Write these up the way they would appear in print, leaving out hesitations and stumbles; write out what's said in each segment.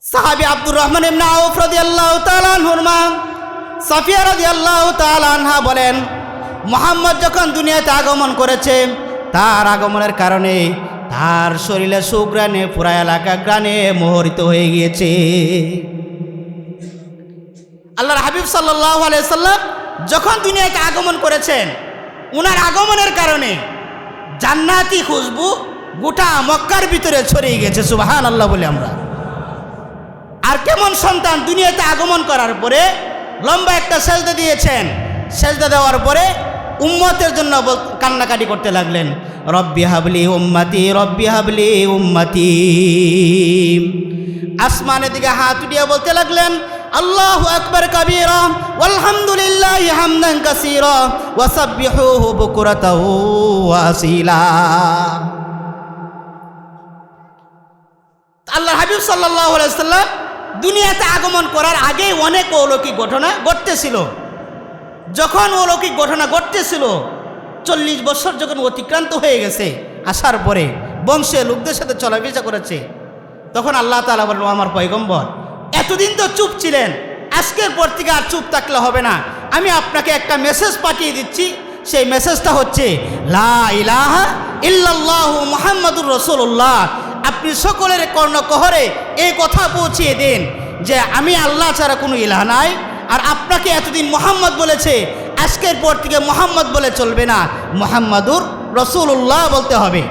সাহাবী আব্দুর রহমান ইবনে আউফ রাদিয়াল্লাহু তাআলা আনহুর মা সাফিয়া রাদিয়াল্লাহু তাআলা আনহা বলেন, মুহাম্মদ যখন দুনিয়াতে আগমন করেছে, তার আগমনের কারণে তার শরীরে সুঘ্রাণে পুরা এলাকা ঘ্রাণে মোহরিত হয়ে গিয়েছে। আল্লাহর হাবিব সাল্লাল্লাহু আলাইহি সাল্লাম যখন দুনিয়াতে আগমন করেছেন, উনার আগমনের কারণে জান্নাতি খুশবু গোটা মক্কার ভিতরে ছড়িয়ে গেছে। সুবহানাল্লাহ বলে আমরা। আর কেমন সন্তান দুনিয়াতে আগমন করার পরে লম্বা একটা সেজদা দিয়েছেন, সেজদা দেওয়ার পরে উম্মতের জন্য কান্নাকাটি করতে লাগলেন, রব্বি হাবলি উম্মতি, রব্বি হাবলি উম্মতি। আসমানের দিকে হাত উঠিয়ে বলতে লাগলেন, আল্লাহু আকবার কাবীরা ওয়ালহামদুলিল্লাহি হামদান কাসীরা ওয়া সাব্বিহুহু বুকরাতাও ওয়া আসীলা। আল্লাহর হাবিব সাল্লাল্লাহু আলাইহি সাল্লাম দুনিয়াতে আগমন করার আগে অনেক অলৌকিক ঘটনা ঘটতেছিল। যখন অলৌকিক ঘটনা ঘটতেছিল, 40 বছর যখন অতিক্রান্ত হয়ে গেছে, আসার পরে বংশের লোকদের সাথে চলাফেরা করেছে, তখন আল্লাহ তাআলা বলল, আমার পয়গম্বর এতদিন তো চুপ ছিলেন, আজকের পর থেকে আর চুপ থাকলে হবে না। আমি আপনাকে একটা মেসেজ পাঠিয়ে দিচ্ছি। সেই মেসেজটা হচ্ছে লা ইলাহা ইল্লাল্লাহু মুহাম্মাদুর রাসূলুল্লাহ। আপনি সকলের কর্ণকহরে এই কথা পৌঁছিয়ে দেন যে আমি আল্লাহ ছাড়া কোনো ইলাহ নাই, আর আপনাকে এতদিন মুহাম্মদ বলেছে, আজকের পর থেকে মুহাম্মদ বলে চলবে না, মুহাম্মাদুর রাসূলুল্লাহ বলতে হবে।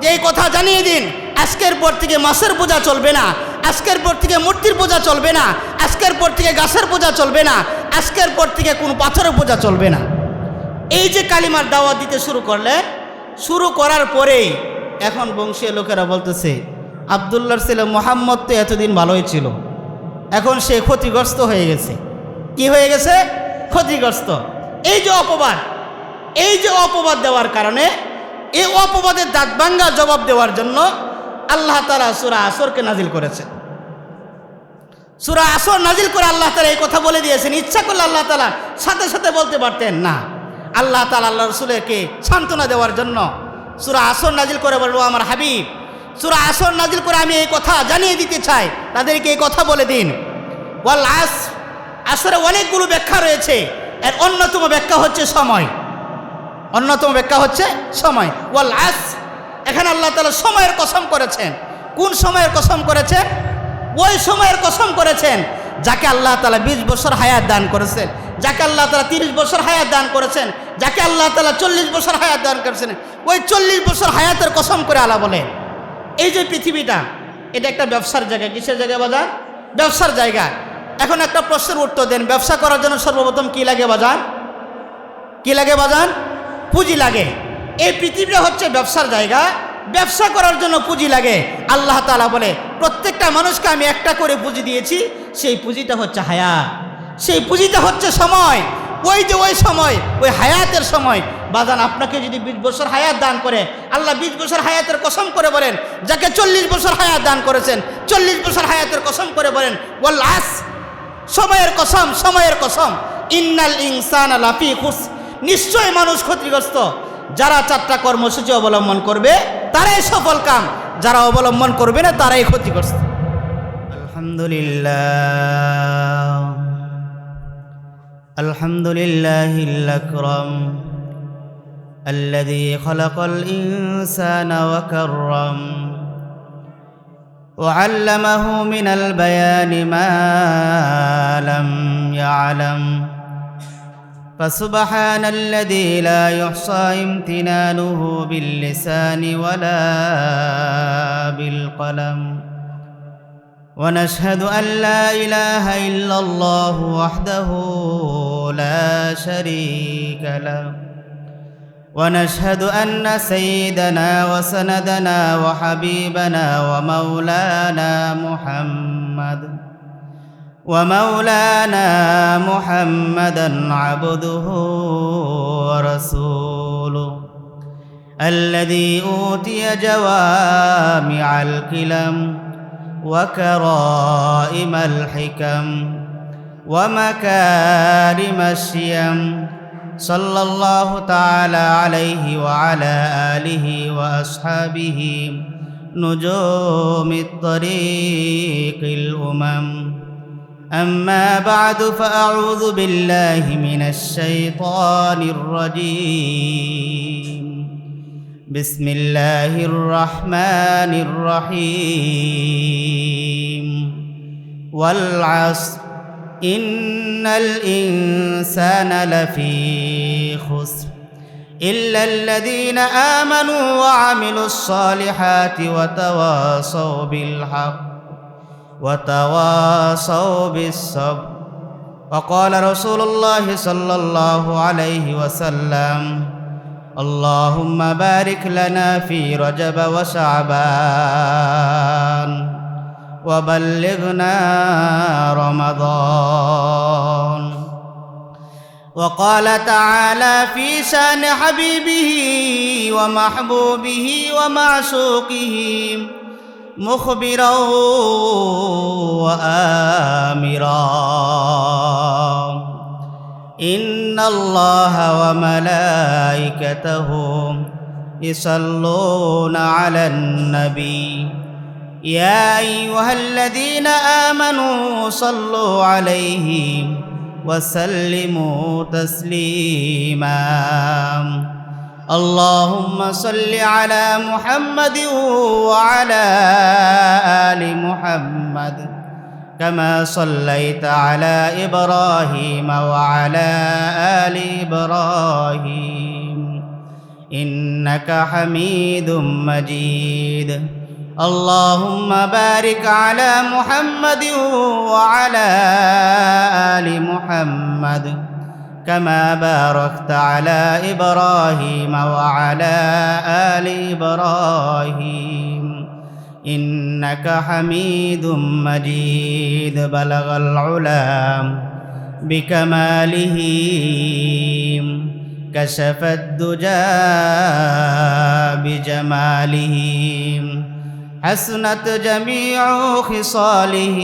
যে এই কথা জানিয়ে দিন, আজকের পর থেকে মাছের পূজা চলবে না, আজকের পর থেকে মূর্তির পূজা চলবে না, আজকের পর থেকে গাছের পূজা চলবে না, আজকের পর থেকে কোনো পাথরের পূজা চলবে না। এই যে কালিমার দাওয়াত দিতে শুরু করলেন, শুরু করার পরেই এখন বংশীয় লোকেরা বলতেছে, আব্দুল্লাহর ছেলে মুহাম্মদ তো এতদিন ভালোই ছিল, এখন সে ক্ষতিগ্রস্ত হয়ে গেছে। কি হয়ে গেছে? ক্ষতিগ্রস্ত। এই যে অপবাদ, এই যে অপবাদ দেওয়ার কারণে, এই অপবাদের দাঁত ভাঙ্গা জবাব দেওয়ার জন্য আল্লাহ তাআলা সূরা আসরকে নাজিল করেছেন। সূরা আসর নাজিল করে আল্লাহ তাআলা এই কথা বলে দিয়েছেন। ইচ্ছা করলে আল্লাহ তাআলা সাথে সাথে বলতে পারতেন না। আল্লাহ তাআলা আল্লাহ রাসূলকে সান্ত্বনা দেওয়ার জন্য সূরা আসর নাজিল করে বলল, আমার হাবিব সূরা আসর নাজিল করে আমি এই কথা জানিয়ে দিতে চাই, তাদেরকে এই কথা বলে দিন। ওয়াল আসর, আসরে অনেকগুলো ব্যাখ্যা রয়েছে, এর অন্যতম ব্যাখ্যা হচ্ছে সময়। অন্যতম ব্যাখ্যা হচ্ছে সময়। ওয়াল আসর, এখানে আল্লাহ তাআলা সময়ের কসম করেছেন। কোন সময়ের কসম করেছেন? ওই সময়ের কসম করেছেন যাকে আল্লাহ তাআলা 20 বছর হায়াত দান করেছেন, যাকে আল্লাহ তাআলা 30 বছর হায়াত দান করেছেন, যাকে আল্লাহ তাআলা 40 বছর হায়াত দান করেছেন। ওই 40 বছর হায়াতের কসম করে আল্লাহ বলে, এই যে পৃথিবীটা, এটা একটা ব্যবসার জায়গা। কিসের জায়গা বাজার? ব্যবসার জায়গা। এখন একটা প্রশ্নের উত্তর দেন, ব্যবসা করার জন্য সর্বপ্রথম কি লাগে বাজার? কি লাগে বাজার? পুঁজি লাগে। এই পৃথিবীটা হচ্ছে ব্যবসার জায়গা, ব্যবসা করার জন্য পুঁজি লাগে। আল্লাহ তাআলা বলে, প্রত্যেকটা মানুষকে আমি একটা করে পুঁজি দিয়েছি, সেই পুঁজিটা হচ্ছে হায়াত, সেই পুঁজিটা হচ্ছে সময়। ওই যে ওই সময়, ওই হায়াতের সময় বাজান, আপনাকে যদি 20 বছর হায়াত দান করে, আল্লাহ 20 বছর হায়াতের কসম করে বলেন, যাকে 40 বছর হায়াত দান করেছেন, 40 বছর হায়াতের কসম করে বলেন, ওয়াল আসর, সময়ের কসম, সময়ের কসম, ইন্নাল ইনসানা লাফি খুসর, নিশ্চয় মানুষ ক্ষতিগ্রস্ত। যারা 4টা কর্মসূচি অবলম্বন করবে তারাই সফল কাম, যারা অবলম্বন করবে না তারাই ক্ষতিগ্রস্ত। আলহামদুলিল্লাহ, আলহামদুলিল্লাহিল আকরাম আল্লাযী খালাকাল ইনসানা ওয়া কাররাম ওয়া আল্লামাহু মিনাল বায়ানি মা লাম ইয়ালাম। فسبحان الذي لا يحصى امتنانه باللسان ولا بالقلم، ونشهد أن لا إله إلا الله وحده لا شريك له، ونشهد أن سيدنا وسندنا وحبيبنا ومولانا محمدا عبده ورسوله الذي أوتي جوامع الكلم وكرائم الحكم ومكارم الشيم، صلى الله تعالى عليه وعلى آله وأصحابه نجوم الطريق الأمم. أما بعد فأعوذ بالله من الشيطان الرجيم. بسم الله الرحمن الرحيم. والعصر إن الإنسان لفي خسر إلا الذين آمنوا وعملوا الصالحات وتواصوا بالحق وتواصوا بالصبر. وقال رسول الله صلى الله عليه وسلم: اللهم بارك لنا في رجب وشعبان وبلغنا رمضان. وقال تعالى في شان حبيبه ومحبوبه ومعشوقه مخبرا وآمرا: إن الله وملائكته يصلون على النبي يا أيها الذين آمنوا صلوا عليه وسلموا تسليما. اللهم صل على محمد وعلى آل محمد كما صليت على إبراهيم وعلى آل إبراهيم إنك حميد مجيد. اللهم بارك على محمد وعلى آل محمد كما باركت على إبراهيم وعلى آل إبراهيم إنك حميد مجيد. بلغ العلا بكماله كشف الدجى بجماله حسنت جميع خصاله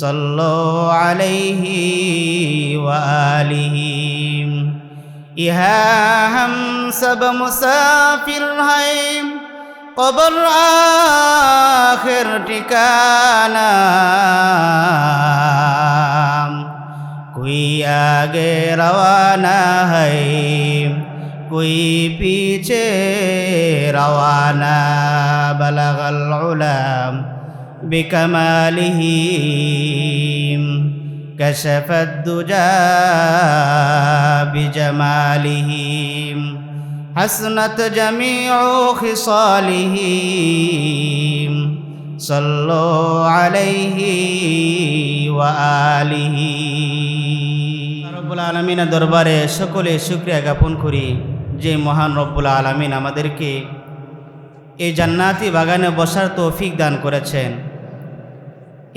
صلوا عليه وآله. يا हम सब मुसाफिर हैं कब्र आखिर ठिकाना, कोई आगे रवाना है कोई पीछे रवाना. बलगल उला बिकमालिही कशफत दुजा बिजमालिही हसनत जमीउ खिसालिही सल्लु अलैहि व आलिहि. রব্বুল আলামিনের দরবারে সকলে শুকরিয়া জ্ঞাপন করি যে মহান রব্বুল আলামিন আমাদেরকে এই জান্নাতি বাগানে বসার তৌফিক দান করেছেন।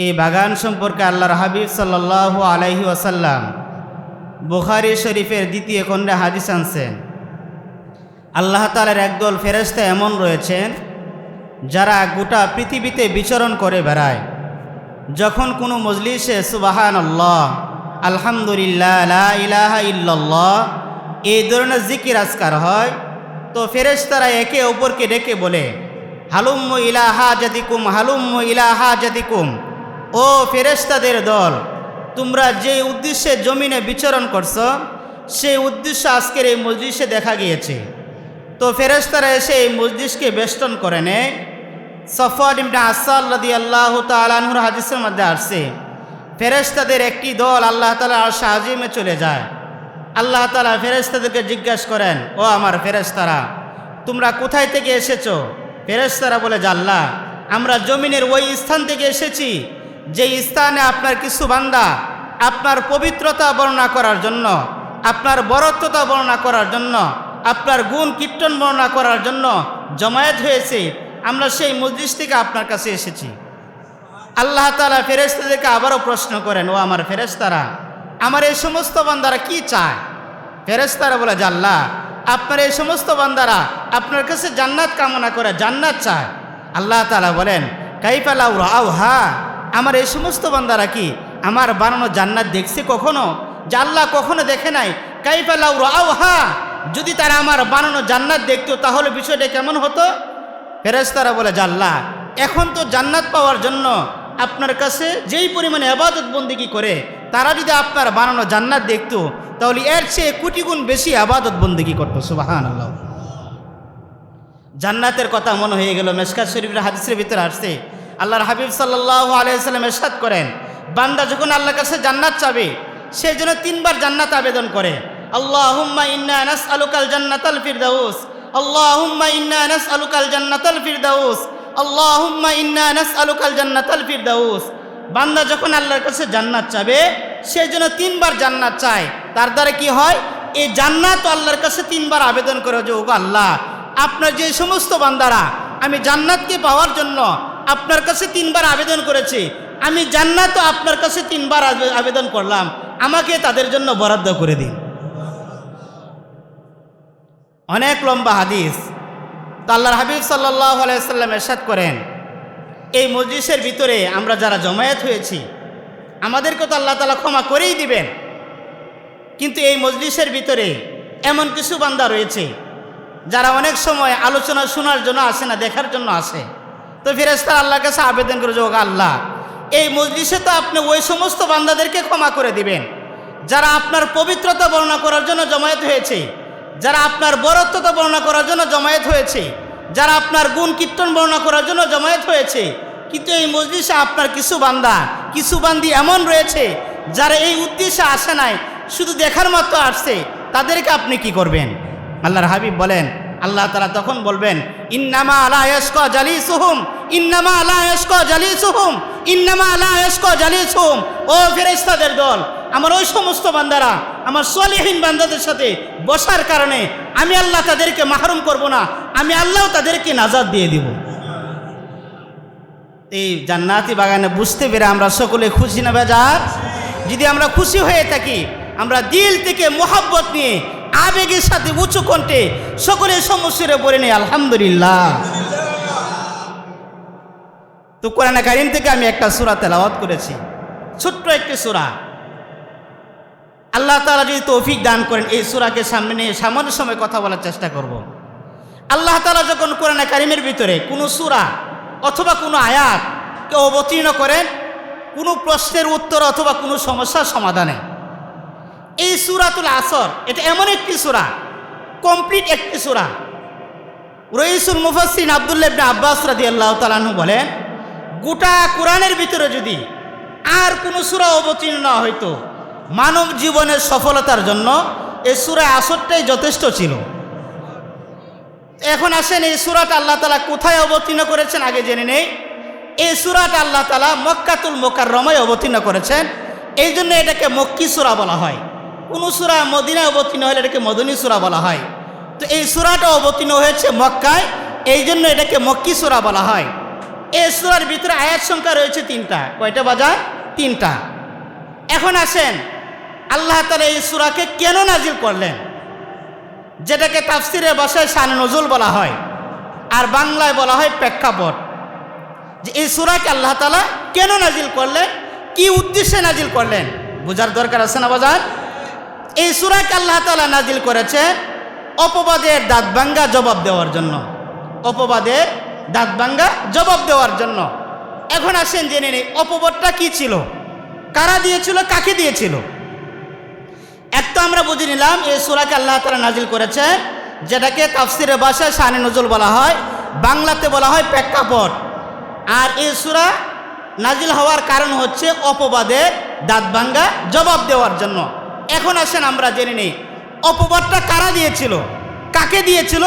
এই বাগান সম্পর্কে আল্লাহর হাবিব সাল্লাল্লাহু আলাইহি ওয়াসাল্লাম বুখারী শরীফের দ্বিতীয় খণ্ডে হাদিস আনছেন। আল্লাহ তাআলার একদল ফেরেশতা এমন রয়েছেন যারা গোটা পৃথিবীতে বিচরণ করে বেড়ায়। যখন কোনো মজলিসে সুবহানাল্লাহ, আলহামদুলিল্লাহ, লা ইলাহা ইল্লাল্লাহ এই ধরনের জিকির আজকার হয় তো ফেরেশতারা একে অপরকে ডেকে বলে, হালুম্মু ইলা হাজাতিকুম, হালুম্মু ইলা হাজাতিকুম। ও ফেরেশতাদের দল, তোমরা যে উদ্দেশ্যে জমিনে বিচরণ করছো সেই উদ্দেশ্য আজকের এই মজলিসে দেখা গিয়েছে। তো ফেরেশতারা এসে এই মজলিসকে বেষ্টন করে নেয়। সফওয়ান ইবনে আসাল রাদিয়াল্লাহু তাআলা আনহুর হাদিসের মধ্যে আসছে, ফেরেশতাদের একটি দল আল্লাহ তাআলার আরশ আজিমে চলে যায়। আল্লাহ তাআলা ফেরেশতাদেরকে জিজ্ঞাসা করেন, ও আমার ফেরেশতারা, তোমরা কোথায় থেকে এসেছো? ফেরেশতারা বলে, আল্লাহ, আমরা জমিনের ওই স্থান থেকে এসেছি যে স্থানে আপনার কিছু বান্দা আপনার পবিত্রতা বর্ণনা করার জন্য, আপনার বরত্বতা বর্ণনা করার জন্য, আপনার গুণ কীর্তন বর্ণনা করার জন্য জমায়েত হয়েছে। আমরা সেই মজলিস থেকে আপনার কাছে এসেছি। আল্লাহ তাআলা ফেরেশতাদেরকে আবারও প্রশ্ন করেন, ও আমার ফেরেশতারা, আমার এই সমস্ত বান্দারা কি চায়? ফেরেশতারা বলে, আল্লাহ, আপনার এই সমস্ত বান্দারা আপনার কাছে জান্নাত কামনা করে, জান্নাত চায়। আল্লাহ তাআলা বলেন, কাইফা লাউ রাআউহা, আমার এই সমস্ত বান্দারা কি আমার বানানো জান্নাত দেখছে কখনো? যে আল্লাহ কখনো দেখে নাই। কাইফা লাউ রাআউহা, যদি তারা আমার বানানো জান্নাত দেখতো তাহলে বিষয়টা কেমন হতো? ফেরেশতারা বলে যে আল্লাহ, এখন তো জান্নাত পাওয়ার জন্য আপনার কাছে যেই পরিমাণে ইবাদত বন্দেগী করে তারা যদি আপনার বানানো জান্নাত দেখতো তাহলে এর চেয়ে কোটি গুণ বেশি ইবাদত বন্দেগী করতো। সুবহানাল্লাহ। জান্নাতের কথা মনে হয়ে গেল। মিশকাত শরীফের হাদিসের ভিতরে আসছে, আল্লাহর হাবিব সাল্লাল্লাহু আলাইহি ওয়াসাল্লাম ইরশাদ করেন, বান্দা যখন আল্লাহর কাছে জান্নাত চাবে সেই জন্য 3 বার জান্নাত আবেদন করে। আল্লাহুম্মা ইন্না নাসআলুকাল জান্নাতাল ফিরদাউস, আল্লাহুম্মা ইন্না নাসআলুকাল জান্নাতাল ফিরদাউস, আল্লাহুম্মা ইন্না নাসআলুকাল জান্নাতাল ফিরদাউস। বান্দা যখন আল্লাহর কাছে জান্নাত চাবে সেই জন্য 3 বার জান্নাত চায়। তার দ্বারা কি হয়, এই জান্নাত আল্লাহর কাছে 3 বার আবেদন করে যে ওগো আল্লাহ, আপনার যে সমস্ত বান্দারা আমি জান্নাতকে পাওয়ার জন্য আপনার কাছে 3 বার আবেদন করেছি, আমি জান্নাত আপনার কাছে 3 বার আবেদন করলাম, আমাকে তাদের জন্য বরাদ্দ করে দিন। অনেক লম্বা হাদিস। তো আল্লাহর হাবিব সাল্লাল্লাহু আলাইহি ওয়াসাল্লাম ইরশাদ করেন, এই মজলিসের ভিতরে আমরা যারা জমায়েত হয়েছি আমাদেরকে তো আল্লাহ তাআলা ক্ষমা করেই দিবেন, কিন্তু এই মজলিসের ভিতরে এমন কিছু বান্দা রয়েছে যারা অনেক সময় আলোচনা শোনার জন্য আসে না, দেখার জন্য আসে। তো ফেরেশতারা আল্লাহর কাছে আবেদন করে যে ওগো আল্লাহ, এই মজলিসে তো আপনি ওই সমস্ত বান্দাদেরকে ক্ষমা করে দিবেন যারা আপনার পবিত্রতা বর্ণনা করার জন্য জমায়েত হয়েছে, যারা আপনার বরত্বতা বর্ণনা করার জন্য জমায়েত হয়েছে, যারা আপনার গুণ কীর্তন বর্ণনা করার জন্য জমায়েত হয়েছে। কিন্তু এই মজলিসে আপনার কিছু বান্দা, কিছু বান্দি এমন রয়েছে যারা এই উদ্দেশ্যে আসে নাই, শুধু দেখার মতো আসছে, তাদেরকে আপনি কি করবেন? আল্লাহর হাবিব বলেন, আল্লাহ তাআলা তখন বলবেন, ইন্নামা লা ইয়াশকা জালিসুহুম, ইন্নামা লা ইয়াশকা জালিসুহুম, ইন্নামা লা ইয়াশকা জালিসুহুম। ও ফেরেশতাদের দল, আমার ওই সমস্ত বান্দারা আমার সলিহীন বান্দাদের সাথে বসার কারণে আমি আল্লাহ তাদেরকে মাহরুম করব না, আমি আল্লাহ তাদেরকে নাজাত দিয়ে দিব। এই জান্নাতি বাগানে বুঝতে পেরে আমরা সকলে খুশি না বেজার? যদি আমরা খুশি হয়ে থাকি, আমরা দিল থেকে মোহাব্বত নিয়ে আবেগের সাথে উঁচু কণ্ঠে সকলে সমস্যারে বলে নেই আলহামদুলিল্লাহ। তো কোরআন কারীম থেকে আমি একটা সূরা তেলাওয়াত করেছি, ছোট্ট একটি সূরা। আল্লাহ তাআলা যদি তৌফিক দান করেন এই সূরাকে সামনে নিয়ে সামান্য সময় কথা বলার চেষ্টা করব। আল্লাহ তাআলা যখন কোরআন কারীমের ভিতরে কোনো সূরা অথবা কোনো আয়াতকে অবতীর্ণ করেন কোনো প্রশ্নের উত্তর অথবা কোনো সমস্যার সমাধানে, এই সূরাতুল আসর এটা এমন একটি সূরা, কমপ্লিট একটি সূরা। রইসুল মুফাসসিরিন আব্দুল্লাহ ইবনে আব্বাস রাদিয়াল্লাহু তাআলা আনহু বলেন, গোটা কোরআনের ভিতরে যদি আর কোনো সূরা অবতীর্ণ না হইতো, মানব জীবনের সফলতার জন্য এই সূরা আসরটাই যথেষ্ট ছিল। এখন আসেন এই সূরাটা আল্লাহ তাআলা কোথায় অবতীর্ণ করেছেন আগে জেনে নেই। এই সূরাটা আল্লাহ তাআলা মক্কাতুল মুকাররমায় অবতীর্ণ করেছেন, এই জন্য এটাকে মক্কি সূরা বলা হয়। কোনো সূরা মদিনায় অবতীর্ণ হলে এটাকে মদনী সূরা বলা হয়। তো এই সূরাটা অবতীর্ণ হয়েছে মক্কায়, এই জন্য এটাকে মক্কি সূরা বলা হয়। এই সূরার ভিতরে আয়াত সংখ্যা রয়েছে 3টা। কয়টা বাজার? 3টা। এখন আসেন আল্লাহ তাআলা এই সূরাকে কেন নাজিল করলেন, যেটাকে তাফসিরের ভাষায় শানে নজুল বলা হয় আর বাংলায় বলা হয় প্রেক্ষাপট। যে এই সূরাকে আল্লাহ তাআলা কেন নাজিল করলেন, কি উদ্দেশ্যে নাজিল করলেন, বোঝার দরকার আছে না বাজার? এই সূরাকে আল্লাহ তাআলা নাজিল করেছে অপবাদের দাঁতভাঙ্গা জবাব দেওয়ার জন্য, অপবাদের দাঁতভাঙ্গা জবাব দেওয়ার জন্য। এখন আসেন জেনে নিই অপবাদটা কি ছিল, কারা দিয়েছিল, কাকে দিয়েছিল। এক তো আমরা বুঝে নিলাম এই সূরাকে আল্লাহ তাআলা নাজিল করেছেন, যেটাকে তাফসিরের ভাষায় শানে নজুল বলা হয়, বাংলাতে বলা হয় প্রেক্ষাপট। আর এই সূরা নাজিল হওয়ার কারণ হচ্ছে অপবাদের দাঁতভাঙ্গা জবাব দেওয়ার জন্য। এখন আসেন আমরা জেনে নিই অপবাদটা কারা দিয়েছিল, কাকে দিয়েছিল,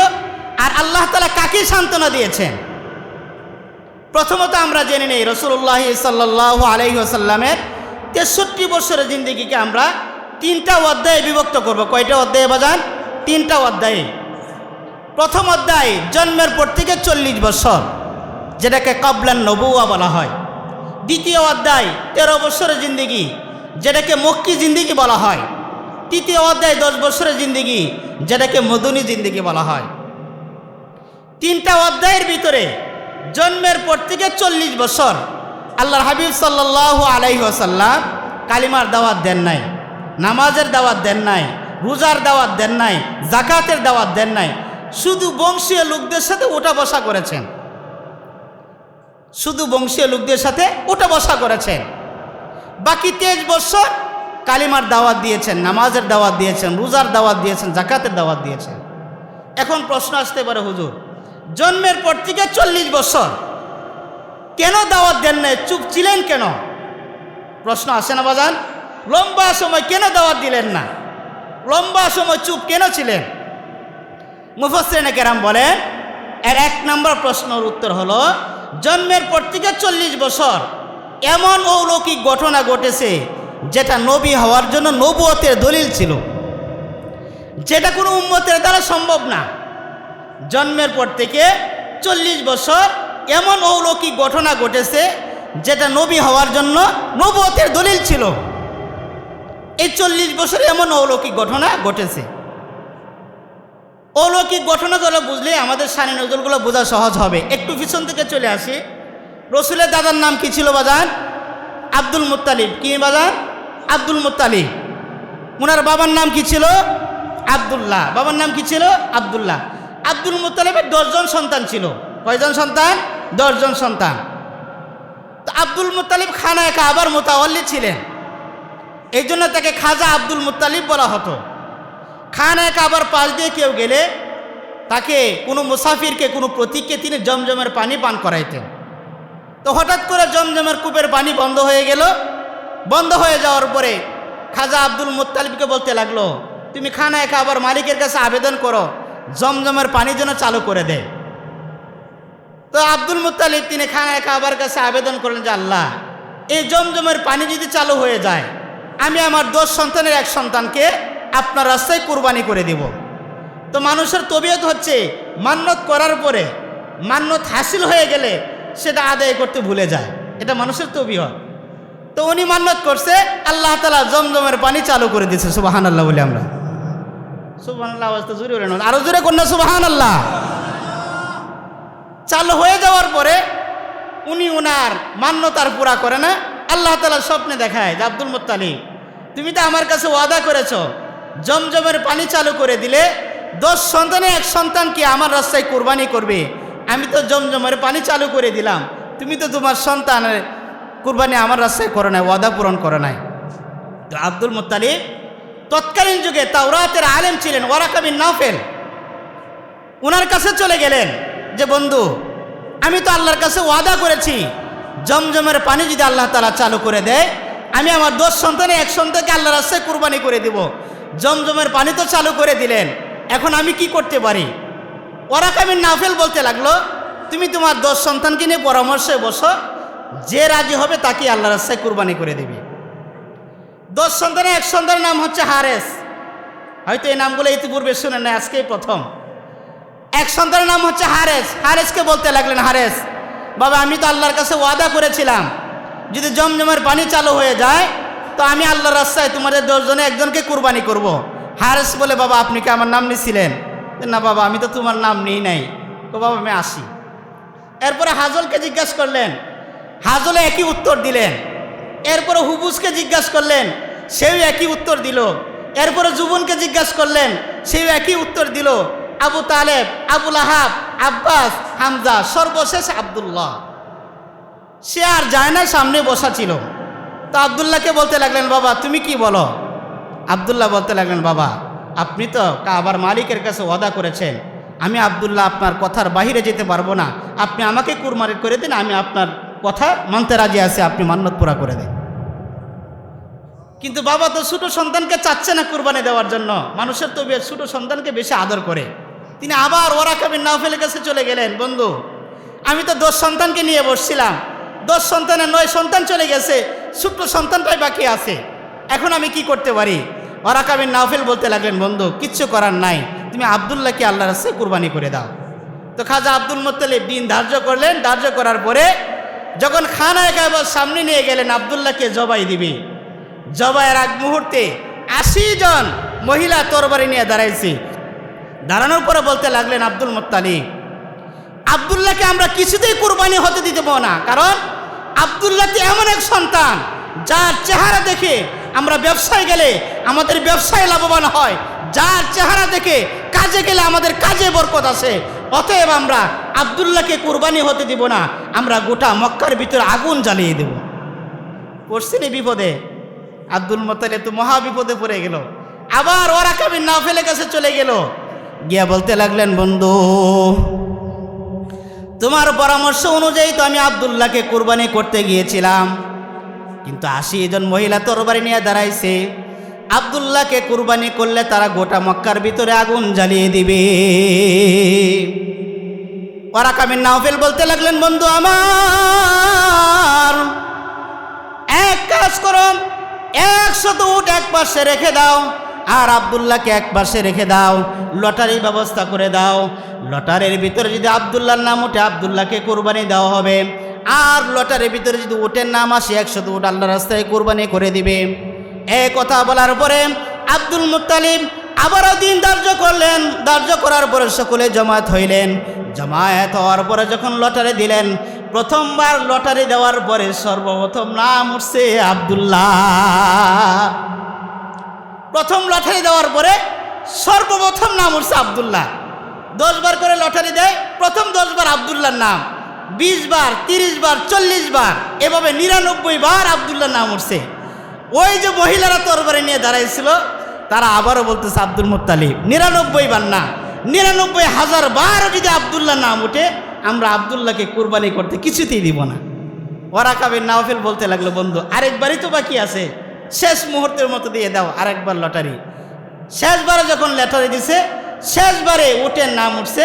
আর আল্লাহ তাআলা কাকে সান্ত্বনা দিয়েছেন। প্রথমত আমরা জেনে নিই রাসূলুল্লাহ সাল্লাল্লাহু আলাইহি ওয়াসাল্লামের 63 বছরের জিন্দেগিকে আমরা 3টা অধ্যায়ে বিভক্ত করব। কয়টা অধ্যায়ে বাজান? 3টা অধ্যায়ে। প্রথম অধ্যায় জন্মের পর থেকে 40 বছর, যেটাকে ক্বাবলান নবুওয়া বলা হয়। দ্বিতীয় অধ্যায় 13 বছরের জিন্দেগি, যেটাকে মক্কি জিন্দেগি বলা হয়। তৃতীয় অধ্যায় 10 বছরের জিন্দেগি, যেটাকে মদনী জিন্দেগি বলা হয়। 3টা অধ্যায়ের ভিতরে জন্মের পর থেকে 40 বছর আল্লাহর হাবিব সাল্লাল্লাহু আলাইহি ওয়াসাল্লাম কালিমার দাওয়াত দেন নাই, নামাজের দাওয়াত দেন নাই, রোজার দাওয়াত দেন নাই, যাকাতের দাওয়াত দেন নাই, শুধু বংশীয় লোকদের সাথে ওঠা বসা করেছেন। শুধু বংশীয় লোকদের সাথে উঠা বসা করেছেন। বাকি 23 বছর কালিমার দাওয়াত দিয়েছেন, নামাজের দাওয়াত দিয়েছেন, রোজার দাওয়াত দিয়েছেন, জাকাতের দাওয়াত দিয়েছেন। এখন প্রশ্ন আসতে পারে, হুজুর জন্মের পর থেকে 40 বছর কেন দাওয়াত দেন নাই, চুপ ছিলেন কেন? প্রশ্ন আসে না বাজান? লম্বা সময় কেন দাওয়াত দিলেন না, লম্বা সময় চুপ কেন ছিলেন? মুফাসসিরিনে কেরাম বলেন, এর 1 নম্বর প্রশ্নের উত্তর হলো, জন্মের পর থেকে 40 বছর এমন অলৌকিক ঘটনা ঘটেছে যেটা নবী হওয়ার জন্য নবুয়তের দলিল ছিল, যেটা কোনো উম্মতের দ্বারা সম্ভব না। জন্মের পর থেকে 40 বছর এমন অলৌকিক ঘটনা ঘটেছে যেটা নবী হওয়ার জন্য নবুয়তের দলিল ছিল। এই 40 বছরে এমন অলৌকিক ঘটনা ঘটেছে। অলৌকিক ঘটনাগুলো বুঝলে আমাদের শানে নজরুলগুলো বোঝা সহজ হবে। একটু পিছন থেকে চলে আসি। রসুলের দাদার নাম কি ছিল বাজান? Abdul Muttalib. কি বাজান? Abdul Muttalib. ওনার বাবার নাম কি ছিল? আব্দুল্লাহ। বাবার নাম কি ছিল? আব্দুল্লাহ। আব্দুল মুত্তালিবের 10 জন সন্তান ছিল। কয়জন সন্তান? 10 জন সন্তান। তো আব্দুল মুত্তালিব খানায়ে কাবার মুতাওয়াল্লি ছিলেন, এই জন্য তাকে খাজা আব্দুল মুত্তালিব বলা হতো। খানায়ে কাবার পাশ দিয়ে কেউ গেলে তাকে কোনো মুসাফিরকে, কোনো প্রতীককে তিনি জমজমের পানি পান করাইতেন। তো হঠাৎ করে জমজমের কূপের পানি বন্ধ হয়ে গেল। বন্ধ হয়ে যাওয়ার পরে খাজা আব্দুল মুত্তালিবকে বলতে লাগলো, তুমি খানায়ে কাবার মালিকের কাছে আবেদন করো জমজমের পানি যেন চালু করে দেয়। তো আব্দুল মুত্তালিব তিনি খানায়ে কাবার কাছে আবেদন করলেন যে, আল্লাহ, এই জমজমের পানি যদি চালু হয়ে যায়, আমি আমার 10 সন্তানের 1 সন্তানকে আপনার রাস্তায় কুরবানি করে দিব। তো মানুষের তবিয়ত হচ্ছে মান্নত করার পরে মান্নত হাসিল হয়ে গেলে সেটা আদায় করতে ভুলে যায়, এটা মানুষের তবিয়ত। তো উনি মান্নত করছে, আল্লাহ তাআলা জমজমের পানি চালু করে দিয়েছে। সুবহানাল্লাহ বলি আমরা। সুবহানাল্লাহ আওয়াজ তো জোরে বলেন, আরো জোরে করুন না সুবহানাল্লাহ। চালু হয়ে যাওয়ার পরে উনি উনার মান্যত আর পুরা করে না। আল্লাহ তাআলা স্বপ্নে দেখায় যে, আব্দুল মুত্তালিব, তুমি তো আমার কাছে ওয়াদা করেছো জমজমের পানি চালু করে দিলে 10 সন্তানের 1 সন্তানকে আমার রাস্তায় কুরবানি করবে। আমি তো জমজমের পানি চালু করে দিলাম, তুমি তো তোমার সন্তানের কুরবানি আমার রাস্তায় করো নাই, ওয়াদা পূরণ করো নাই। তো আব্দুল মুত্তালিব তৎকালীন যুগে তাওরাতের আলেম ছিলেন, ওয়ারাকা বিন নাফেল। ওনার কাছে চলে গেলেন যে, বন্ধু, আমি তো আল্লাহর কাছে ওয়াদা করেছি জমজমের পানি যদি আল্লাহ তাআলা চালু করে দেয়, আমি আমার 10 সন্তানের 1 সন্তানকে আল্লাহর রাস্তায় কুরবানি করে দিব। জমজমের পানি তো চালু করে দিলেন, এখন আমি কি করতে পারি? ওয়ারাকা বিন নাফেল বলতে লাগলো, তুমি তোমার 10 সন্তানকে নিয়ে পরামর্শে বসো, যে রাজি হবে তাকে আল্লাহর রাস্তায় কুরবানি করে দিবি। 10 সন্তানের 1 সন্তানের নাম হচ্ছে হারেস। হয়তো এই নামগুলো ইতিপূর্বে শুনেন না, আজকেই প্রথম। 1 সন্তানের নাম হচ্ছে হারেস। হারেসকে বলতে লাগলেন, হারেস বাবা, আমি তো আল্লাহর কাছে ওয়াদা করেছিলাম যদি জমজমের পানি চালু হয়ে যায় তো আমি আল্লাহর রাস্তায় তোমাদের 10 জনে একজনকে কুরবানি করব। হারেস বলে, বাবা আপনি কি আমার নাম নিছিলেন? না বাবা, আমি তো তোমার নাম নিই নাই। তো বাবা আমি আসি। এরপরে হাজলকে জিজ্ঞাসা করলেন, হাজলে একই উত্তর দিলেন। এরপরে হুবুসকে জিজ্ঞাসা করলেন, সেও একই উত্তর দিল। এরপরে জুবনকে জিজ্ঞাসা করলেন, সেও একই উত্তর দিল। আবু তালেব, আবুল আহাব, আব্বাস, হামজা, সর্বশেষ আব্দুল্লাহ, সে আর যায় না, সামনে বসা ছিল। তো আব্দুল্লাহকে বলতে লাগলেন, বাবা তুমি কি বলো? আব্দুল্লাহ বলতে লাগলেন, বাবা আপনি তো কাবার মালিকের কাছে ওয়াদা করেছেন, আমি আব্দুল্লাহ আপনার কথার বাহিরে যেতে পারবো না, আপনি আমাকে কুরবানি করে দিন, আমি আপনার কথা মানতে রাজি আছি, আপনি মান্যত পুরা করে দেন। কিন্তু বাবা তো ছোট সন্তানকে চাচ্ছে না কুরবানি দেওয়ার জন্য। মানুষের তো ছোট সন্তানকে বেশি আদর করে। তিনি আবার ওয়ারাকা বিন নাফেলের কাছে চলে গেলেন, বন্ধু আমি তো 10 সন্তানকে নিয়ে বসছিলাম, 10 সন্তানের 9 সন্তান চলে গেছে, ছোট্ট সন্তানটাই বাকি আছে, এখন আমি কি করতে পারি? ওয়ারাকা বিন নাফেল বলতে লাগলেন, বন্ধু কিচ্ছু করার নাই, তুমি আব্দুল্লাহকে আল্লাহর রাস্তায় কুরবানি করে দাও। তো খাজা আব্দুল মুত্তালিব দিন ধার্য করলেন। ধার্য করার পরে যখন খানায়ে কাবার সামনে নিয়ে গেলেন আব্দুল্লাহকে জবাই দিবি, জবাইয়ের আগ মুহূর্তে 80 জন মহিলা তরবারি নিয়ে দাঁড়াইছে। দাঁড়ানোর পরে বলতে লাগলেন, আব্দুল মুত্তালিব, আব্দুল্লাহকে আমরা কিছুতেই কুরবানি হতে দিতে পারবো না, কারণ আব্দুল্লাহ তো এমন এক সন্তান যার চেহারা দেখে আমরা ব্যবসায় গেলে আমাদের ব্যবসায় লাভবান হয়, যার চেহারা দেখে কাজে গেলে আমাদের কাজে বরকত আসে, অতএব আমরা আব্দুল্লাহকে কুরবানি হতে দিব না, আমরা গোটা মক্কার ভিতরে আগুন জ্বালিয়ে দেব। পড়ছেন এই বিপদে, আব্দুল মুত্তালিব তো মহা বিপদে পড়ে গেল। আবার ওয়ারাকা বিন নাওফেলের কাছে চলে গেল, গিয়া বলতে লাগলেন, বন্ধু তোমার পরামর্শ অনুযায়ী তো আমি আব্দুল্লাহকে কুরবানি করতে গিয়েছিলাম, কিন্তু 80 জন মহিলা তরবারি নিয়ে দাঁড়াইছে, আব্দুল্লাহকে কুরবানি করলে তারা গোটা মক্কার ভিতরে আগুন জ্বালিয়ে দিবে। ওয়ারাকা বিন নাওফেল বলতে লাগলেন, বন্ধু আমার এক কাজ করো, 100 উট এক পাশে রেখে দাও আর আব্দুল্লাহকে এক পাশে রেখে দাও, লটারির ব্যবস্থা করে দাও। লটারির ভিতরে যদি আব্দুল্লাহর নাম ওঠে আব্দুল্লাহকে কুরবানি দেওয়া হবে, আর লটারির ভিতরে যদি উটের নাম আসে 100 উট আল্লাহর রাস্তায় কুরবানি করে দিবে। এই কথা বলার পরে আব্দুল মুত্তালিব আবারও দিন ধার্য করলেন। ধার্য করার পরে সকলে জমায়েত হইলেন। জমায়েত হওয়ার পরে যখন লটারি দিলেন, প্রথমবার লটারি দেওয়ার পরে সর্বপ্রথম নাম উঠছে আব্দুল্লাহ। প্রথম লটারি দেওয়ার পরে সর্বপ্রথম নাম উঠছে আব্দুল্লাহ। 10 বার করে লটারি দেয়, প্রথম 10 বার আব্দুল্লাহর নাম, 20 বার, 30 বার, 40 বার, এভাবে 99 বার আব্দুল্লাহর নাম উঠছে। ওই যে মহিলারা তরবারি নিয়ে দাঁড়াইছিল তারা আবারও বলতেছে আব্দুল মুত্তালিব, 99 বার না, 99,000 বার যদি আব্দুল্লাহর নাম উঠে আমরা আব্দুল্লাহকে কুরবানি করতে কিছুতেই দিব না। ওয়ারাকা বিন নাওফেল বলতে লাগলো, বন্ধু আরেকবারই তো বাকি আছে, শেষ মুহূর্তের মতো দিয়ে দাও আরেকবার লটারি। শেষবারে যখন লটারি দিছে, শেষবারে উটের নাম উঠছে,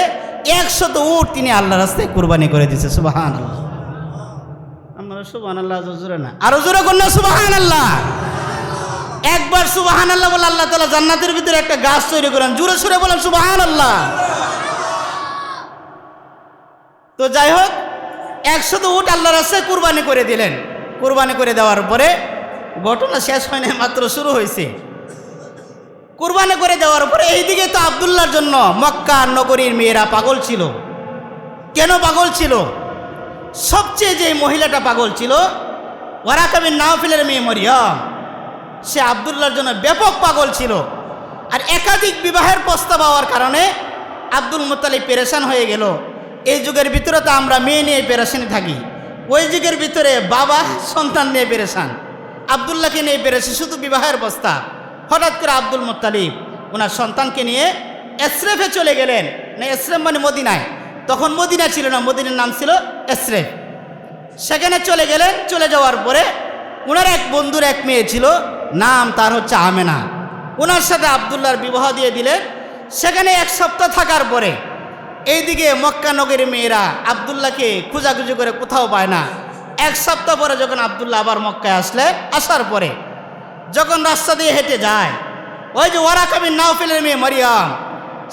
100 উট তিনি আল্লাহ রাস্তায় কুরবানি করে দিছে। সুবহানাল্লাহ, আমরা সুবহানাল্লাহ জোরে না, আরো জোরে করুন সুবহানাল্লাহ। একবার সুবহানাল্লাহ বলে আল্লাহ তাআলা জান্নাতের ভিতরে একটা গাছ তৈরি করেন, জোরে সুরে বলেন সুবহানাল্লাহ। তো যাই হোক, 100 উট আল্লাহ রাস্তায় কুরবানি করে দিলেন। কুরবানি করে দেওয়ার পরে ঘটনা শেষ হয় না, মাত্র শুরু হয়েছে। কুরবানি করে দেওয়ার পরে এইদিকে তো আব্দুল্লাহর জন্য মক্কা নগরীর মেয়েরা পাগল ছিল। কেন পাগল ছিল? সবচেয়ে যে মহিলাটা পাগল ছিল ওয়ারাকা বিন নাওফেলের মেয়ে মরিয়ম, সে আব্দুল্লাহর জন্য ব্যাপক পাগল ছিল। আর একাধিক বিবাহের প্রস্তাব হওয়ার কারণে আব্দুল মুত্তালিব পেরেশান হয়ে গেল। এই যুগের ভিতরে তো আমরা মেয়ে নিয়ে পেরেশানি থাকি, ওই যুগের ভিতরে বাবা সন্তান নিয়ে পেরেশান, আব্দুল্লাহকে নিয়ে পেরেছে শুধু বিবাহের প্রস্তাব। হঠাৎ করে আব্দুল মুত্তালিব ওনার সন্তানকে নিয়ে এসরেফে চলে গেলেন। না, এসরেফ মানে মদিনায়, তখন মদিনা ছিল না, মদিনার নাম ছিল এসরেফ। সেখানে চলে গেলেন। চলে যাওয়ার পরে ওনার এক বন্ধুর এক মেয়ে ছিল, নাম তার হচ্ছে আমেনা, ওনার সাথে আব্দুল্লাহর বিবাহ দিয়ে দিলেন। সেখানে 1 সপ্তাহ থাকার পরে এইদিকে মক্কা নগরীর মেয়েরা আব্দুল্লাহকে খোঁজাখুঁজি করে কোথাও পায় না। 1 সপ্তাহ পরে যখন আব্দুল্লাহ আবার মক্কায় আসার পরে যখন রাস্তা দিয়ে হেঁটে যায়, ওই যে ওয়ারাকা বিন নাওফেলের মেয়ে মরিয়ম,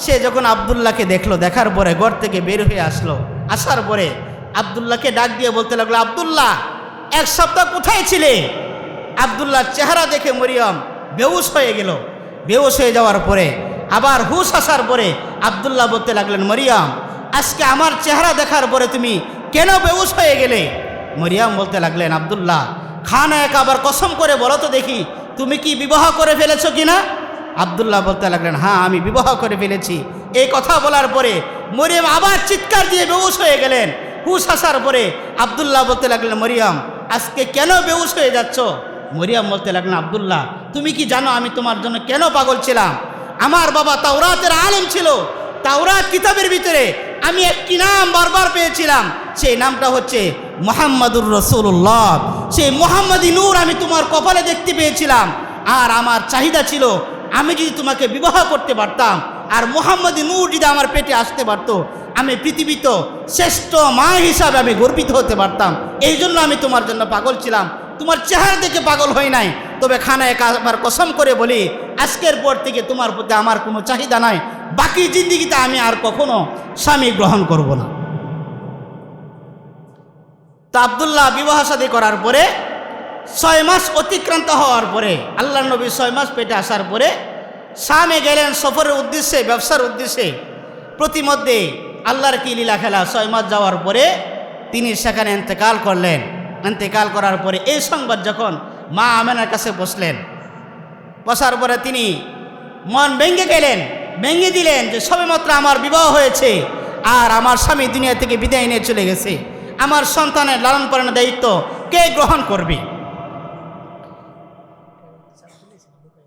সে যখন আব্দুল্লাহকে দেখলো, দেখার পরে ঘর থেকে বের হয়ে আসলো। আসার পরে আব্দুল্লাহকে ডাক দিয়ে বলতে লাগলো, আব্দুল্লাহ 1 সপ্তাহ কোথায় ছিলে? আব্দুল্লাহর চেহারা দেখে মরিয়ম বেহুশ হয়ে গেল। বেহুশ হয়ে যাওয়ার পরে আবার হুশ আসার পরে আব্দুল্লাহ বলতে লাগলেন, মরিয়ম আজকে আমার চেহারা দেখার পরে তুমি কেন বেহুশ হয়ে গেলে? মরিয়ম বলতে লাগলেন, আব্দুল্লাহ খানা এক আবার কসম করে বলো তো দেখি, তুমি কি বিবাহ করে ফেলেছো কিনা? আব্দুল্লাহ বলতে লাগলেন, হ্যাঁ আমি বিবাহ করে ফেলেছি। এই কথা বলার পরে মরিয়ম আবার চিৎকার দিয়ে বেহুশ হয়ে গেলেন। হুশ আসার পরে আব্দুল্লাহ বলতে লাগলেন, মরিয়ম আজকে কেন বেহুশ হয়ে যাচ্ছ? মরিয়ম বলতে লাগলেন, আব্দুল্লাহ তুমি কি জানো আমি তোমার জন্য কেন পাগল ছিলাম? আমার বাবা তাওরাতের আলেম ছিল, তাওরাত কিতাবের ভিতরে আমি একটি নাম বারবার পেয়েছিলাম, সেই নামটা হচ্ছে মুহাম্মাদুর রাসূলুল্লাহ। সেই মুহাম্মাদি নূর আমি তোমার কপালে দেখতে পেয়েছিলাম। আর আমার চাহিদা ছিল আমি যদি তোমাকে বিবাহ করতে পারতাম আর মুহাম্মাদি নূর যদি আমার পেটে আসতে পারতো, আমি পৃথিবীতে শ্রেষ্ঠ মা হিসাবে আমি গর্বিত হতে পারতাম। এই জন্য আমি তোমার জন্য পাগল ছিলাম, তোমার চেহারা দেখে পাগল হই নাই। তবে খানা একবার কসম করে বলি, আজকের পর থেকে তোমার প্রতি আমার কোনো চাহিদা নাই, বাকি জিন্দিগিতে আমি আর কখনো স্বামী গ্রহণ করব না। তো আব্দুল্লাহ বিবাহ শাদী করার পরে 6 মাস অতিক্রান্ত হওয়ার পরে, আল্লাহ নবী 6 মাস পেটে আসার পরে শামে গেলেন সফরের উদ্দেশ্যে, ব্যবসার উদ্দেশ্যে। প্রতিমধ্যে আল্লাহর কি লীলা খেলা, 6 মাস যাওয়ার পরে তিনি সেখানে ইন্তেকাল করলেন। ইন্তেকাল করার পরে এই সংবাদ যখন মা আমেনার কাছে বসলেন, বসার পরে তিনি মন ভেঙে গেলেন, ভেঙে দিলেন যে সবেমাত্র আমার বিবাহ হয়েছে, আর আমার স্বামী দুনিয়া থেকে বিদায় নিয়ে চলে গেছে, আমার সন্তানের লালন পালনের দায়িত্ব কে গ্রহণ করবে?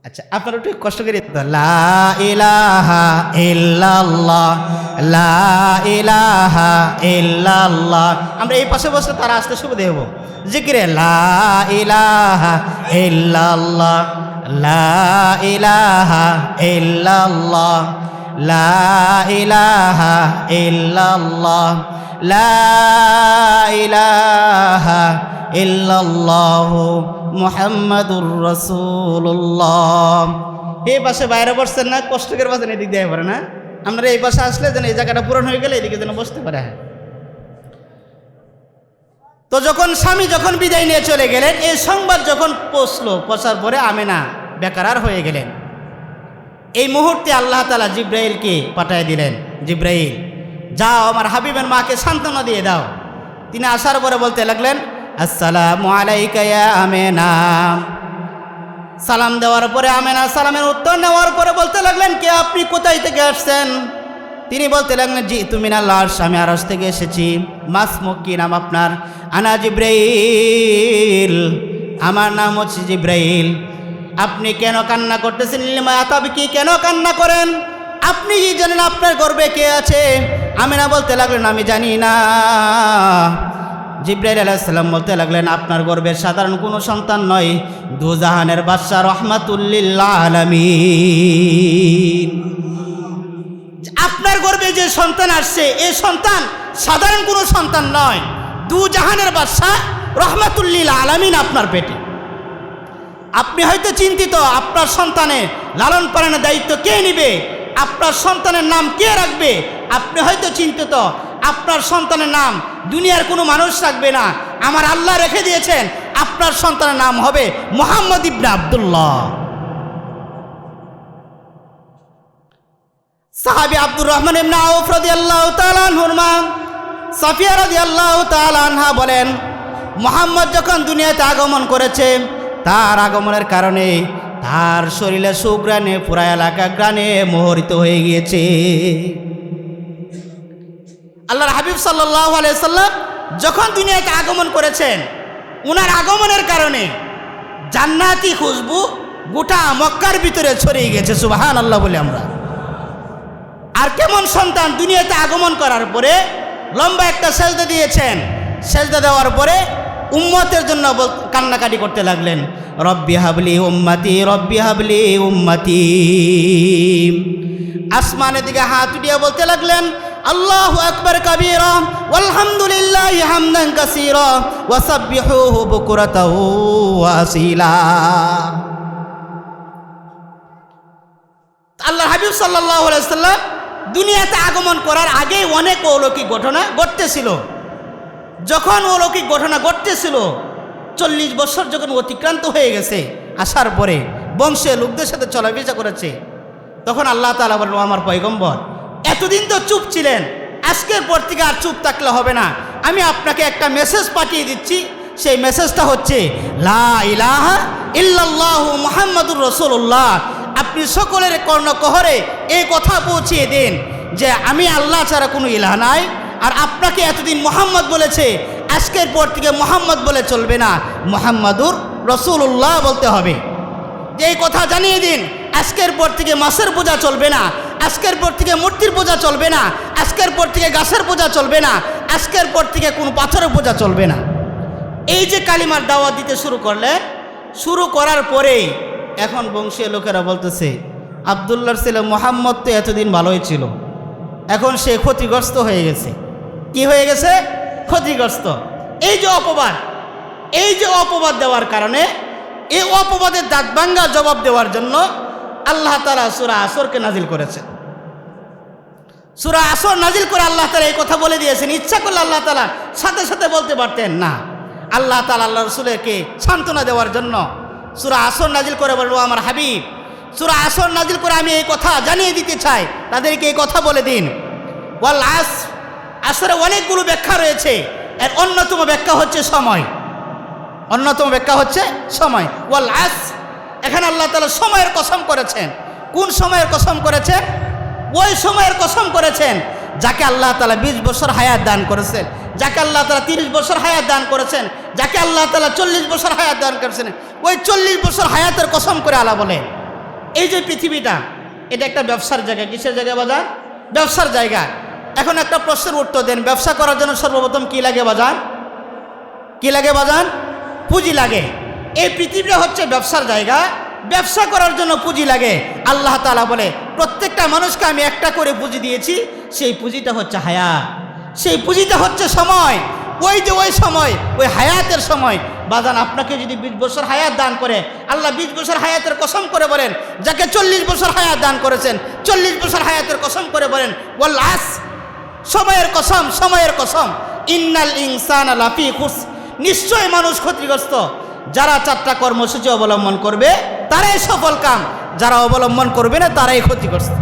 আচ্ছা, আপনারা একটু কষ্ট করে লা ইলাহা ইল্লাল্লাহ, লা ইলাহা ইল্লাল্লাহ। আমরা এই পাশে বসে তারা আসতে শুভ দেব জিকিরে লা ইলাহা ইল্লাল্লাহ, লা ইলাহা ইল্লাল্লাহ, লা ইলাহা ইল্লাল্লাহ, লা ইলাহা ইল্লাল্লাহু মুহাম্মাদুর রাসূলুল্লাহ। এই পাশে বাইরে বসছেন না, কষ্ট করে বসেন, এদিক দিয়ে পারে না। আপনারা এই পাশে আসলে যেন এই জায়গাটা পূরণ হয়ে গেলে এদিকে যেন বসতে পারে। তো যখন স্বামী যখন বিদায় নিয়ে চলে গেলেন, এই সংবাদ যখন পৌঁছার পরে আমেনা বেকার হয়ে গেলেন। এই মুহূর্তে আল্লাহ তাআলা জিব্রাইলকে পাঠিয়ে দিলেন, জিব্রাইল যাও আমার হাবিবের মাকে সান্ত্বনা দিয়ে দাও। তিনি আসার পরে বলতে লাগলেন আসসালামু আলাইকা ইয়া আমেনা। সালাম দেওয়ার পরে আমেনা সালামের উত্তর নেওয়ার পরে বলতে লাগলেন কে আপনি, কোথায় থেকে আসছেন? তিনি বলতে লাগলেন জি তুমি না লাশ, আমি আরশ থেকে এসেছি। মাসমুক, কি নাম আপনার? আনা জিব্রাইল, আমার নাম হচ্ছে জিব্রাইল। আপনি কেন কান্না করতেছেন? লিমা আতাবকি, কেন কান্না করেন? আপনি কি জানেন আপনার গর্ভে কে আছে? আমেনা বলতে লাগলেন আমি জানি না। জিব্রাইল আলাইহিস সালাম বলতে লাগলেন আপনার গর্ভে সাধারণ কোনো সন্তান নয়, দুজাহানের বাদশা রাহমাতুল লিল আলামিন। আপনার গর্ভে যে সন্তান আসছে এই সন্তান সাধারণ কোনো সন্তান নয়, দুজাহানের বাদশা রাহমাতুল লিল আলামিন আপনার পেটে। আপনি হয়তো চিন্তিত আপনার সন্তানের লালন পালনের দায়িত্ব কে নেবে, আপনার সন্তানের নাম কে রাখবে। আপনি হয়তো চিন্তিত আপনার সন্তানের নাম দুনিয়ার কোনো মানুষ রাখবে না, আমার আল্লাহ রেখে দিয়েছেন। আপনার সন্তানের নাম হবে মুহাম্মদ ইবনে আব্দুল্লাহ। সাহাবী আব্দুর রহমান ইবনে আউফ রাদিয়াল্লাহু তাআলা আনহুর মা সাফিয়া রাদিয়াল্লাহু তাআলা আনহা বলেন মুহাম্মদ যখন দুনিয়াতে আগমন করেছে, তার আগমনের কারণে তার শরীরে সুগ্রাণে পুরা এলাকা গ্রাণে মোহরিত হয়ে গিয়েছে। আল্লাহর হাবিব সাল্লাল্লাহু আলাইহি সাল্লাম যখন দুনিয়াতে আগমন করেছেন, ওনার আগমনের কারণে জান্নাতি খুশবু গোটা মক্কার ভিতরে ছড়িয়ে গেছে। সুবহানাল্লাহ বলে আমরা। আর কেমন সন্তান দুনিয়াতে আগমন করার পরে লম্বা একটা সেজদা দিয়েছেন, সেজদা দেওয়ার পরে উম্মতের জন্য কান্নাকাটি করতে লাগলেন, রব্বি হাবলি উম্মতি, রব্বি হাবলি উম্মতি। আসমানের দিকে হাত উঠিয়ে বলতে লাগলেন আল্লাহু আকবার কাবীরা ওয়ালহামদুলিল্লাহি হামদান কাসীরা ওয়া সাব্বিহুহু বুকরাতাও ওয়া আসীলা। আল্লাহর হাবিব সাল্লাল্লাহু আলাইহি সাল্লাম দুনিয়াতে আগমন করার আগে অনেক অলৌকিক ঘটনা ঘটতেছিল। যখন অলৌকিক ঘটনা ঘটতেছিল 40 বছর যখন অতিক্রান্ত হয়ে গেছে, আসার পরে বংশের লোকদের সাথে চলাফেরা করেছে, তখন আল্লাহ তাআলা বলল আমার পয়গম্বর এতদিন তো চুপ ছিলেন, আজকের পর থেকে আর চুপ থাকলে হবে না। আমি আপনাকে একটা মেসেজ পাঠিয়ে দিচ্ছি, সেই মেসেজটা হচ্ছে লা ইলাহা ইল্লাল্লাহু মুহাম্মাদুর রাসূলুল্লাহ। আপনি সকলের কর্ণকহরে এই কথা পৌঁছিয়ে দিন যে আমি আল্লাহ ছাড়া কোনো ইলাহ নাই, আর আপনাকে এতদিন মুহাম্মদ বলেছে, আজকের পর থেকে মুহাম্মদ বলে চলবে না, মুহাম্মাদুর রাসূলুল্লাহ বলতে হবে। যে এই কথা জানিয়ে দিন, আজকের পর থেকে মাছের পূজা চলবে না, আজকের পর থেকে মূর্তির পূজা চলবে না, আজকের পর থেকে গাছের পূজা চলবে না, আজকের পর থেকে কোনো পাথরের পূজা চলবে না। এই যে কালিমার দাওয়াত দিতে শুরু করলেন, শুরু করার পরেই এখন বংশীয় লোকেরা বলতেছে আব্দুল্লাহর ছেলে মুহাম্মদ তো এতদিন ভালোই ছিল, এখন সে ক্ষতিগ্রস্ত হয়ে গেছে। কি হয়ে গেছে? ক্ষতিগ্রস্ত। এই যে অপবাদ দেওয়ার কারণে, এই অপবাদের দাঁত ভাঙ্গা জবাব দেওয়ার জন্য আল্লাহ তাআলা সূরা আসরকে নাজিল করেছেন। সূরা আসর নাজিল করে আল্লাহ তাআলা এই কথা বলে দিয়েছেন। ইচ্ছা করলে আল্লাহ তাআলা সাথে সাথে বলতে পারতেন না, আল্লাহ তাআলা আল্লাহ রাসূলকে সান্ত্বনা দেওয়ার জন্য সূরা আসর নাজিল করে বলল আমার হাবিব সূরা আসর নাজিল করে আমি এই কথা জানিয়ে দিতে চাই, তাদেরকে এই কথা বলে দিন। ওয়াল আসর, আসরে অনেকগুলো ব্যাখ্যা রয়েছে, এর অন্যতম ব্যাখ্যা হচ্ছে সময়, অন্যতম ব্যাখ্যা হচ্ছে সময়। ওয়াল আসর, এখানে আল্লাহ তাআলা সময়ের কসম করেছেন। কোন সময়ের কসম করেছেন? ওই সময়ের কসম করেছেন যাকে আল্লাহ তাআলা 20 বছর হায়াত দান করেছেন, যাকে আল্লাহ তাআলা 30 বছর হায়াত দান করেছেন, যাকে আল্লাহ তাআলা 40 বছর হায়াত দান করেছেন, ওই 40 বছর হায়াতের কসম করে আল্লাহ বলে এই যে পৃথিবীটা এটা একটা ব্যবসার জায়গা। কিসের জায়গা বাজার? ব্যবসার জায়গা। এখন একটা প্রশ্নের উত্তর দেন, ব্যবসা করার জন্য সর্বপ্রথম কি লাগে বাজান? কি লাগে বাজান? পুঁজি লাগে। এই পৃথিবীটা হচ্ছে ব্যবসার জায়গা, ব্যবসা করার জন্য পুঁজি লাগে। আল্লাহ তাআলা বলে প্রত্যেকটা মানুষকে আমি একটা করে পুঁজি দিয়েছি, সেই পুঁজিটা হচ্ছে হায়াত, সেই পুঁজিটা হচ্ছে সময়। ওই যে ওই সময়, ওই হায়াতের সময় বাজান আপনাকে যদি 20 বছর হায়াত দান করে, আল্লাহ 20 বছর হায়াতের কসম করে বলেন, যাকে 40 বছর হায়াত দান করেছেন 40 বছর হায়াতের কসম করে বলেন ওয়াল আস, সময়ের কসম, সময়ের কসম, ইন্নাল ইনসানা লাফি খুস, নিশ্চয় মানুষ ক্ষতিগ্রস্ত। যারা 4টা কর্মসূচি অবলম্বন করবে তারাই সফল কাম, যারা অবলম্বন করবে না তারাই ক্ষতিগ্রস্ত।